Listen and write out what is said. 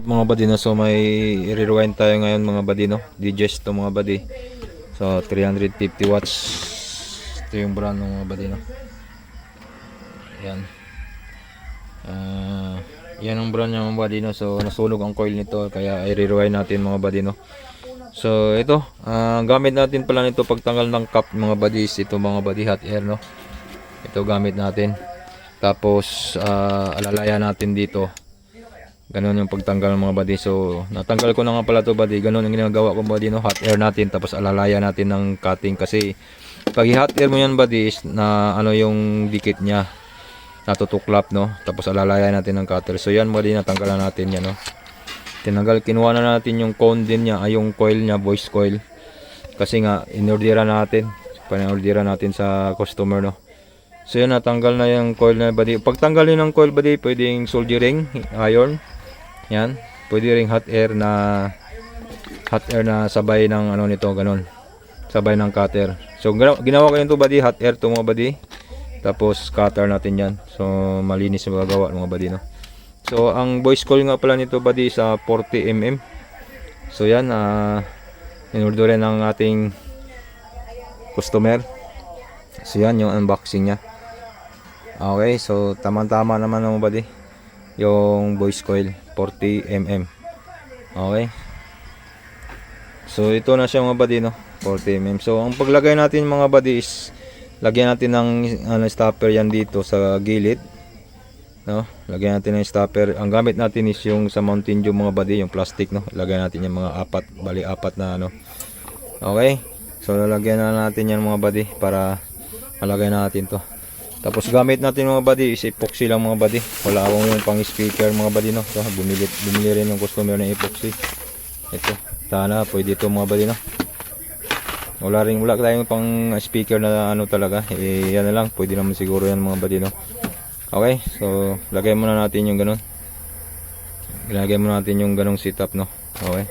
mga buddy, no? So may i-rewind tayo ngayon mga buddy, no? Digest to mga buddy. So 350 watts. Ito yung brand ng mga buddy, no? Yan. Yan ang brand niya mga buddy, no? So nasunog ang coil nito, kaya i-rewind natin mga buddy, no? So ito, gamit natin pala nito pagtanggal ng cap mga buddy, ito mga buddy, hot air, no? Ito gamit natin. Tapos alalayan natin dito. Ganun yung pagtanggal ng mga buddy. So natanggal ko na nga pala to buddy. Ganun yung ginagawa ko buddy, no? Hot air natin, tapos alalayan natin ng cutting, kasi pag i-hot air mo yan buddy is na ano yung dikit niya natutuklap, no? Tapos alalayan natin ng cutter. So yan buddy, natanggalan natin yan, no? Tinanggal, kinuha na natin yung cone din niya, ay yung coil niya, voice coil, kasi nga inorderan natin, pinaorderan natin sa customer, no? So yan, natanggal na yung coil na buddy. Pag tanggalin ng coil buddy, pwedeng soldering iron. Yan, pwede ring hot air na sabay ng ano nito, ganun. Sabay ng cutter. So ginawa ko nito buddy, hot air to mga buddy. Tapos cutter natin yan. So malinis yung magagawa mga buddy, no. So ang voice coil nga pala nito buddy sa 40 mm. So yan, inorder ng ating customer. So yan yung unboxing niya. Okay, so tama-tama naman mga buddy yung voice coil 40 mm. Okay, so ito na siya mga buddy, no, 40 mm. So ang paglagay natin mga buddy is lagyan natin ng stopper yan dito sa gilid, no? Lagyan natin ng stopper. Ang gamit natin is yung sa Mountain Dew mga buddy, yung plastic, no? Lagyan natin yung mga apat na ano. Okay, so lalagyan na natin yan mga buddy para malagay natin to. Tapos gamit natin mga buddy is epoxy lang mga buddy. Wala akong yung pang speaker mga buddy, no. So bumili rin yung customer ng epoxy. Ito, sana pwede ito mga buddy, no. Wala tayong pang speaker na ano talaga. Yan na lang, pwede naman siguro yan mga buddy, no. Okay, so lagay muna natin yung ganun. Ilagay muna natin yung ganung setup, no. Okay.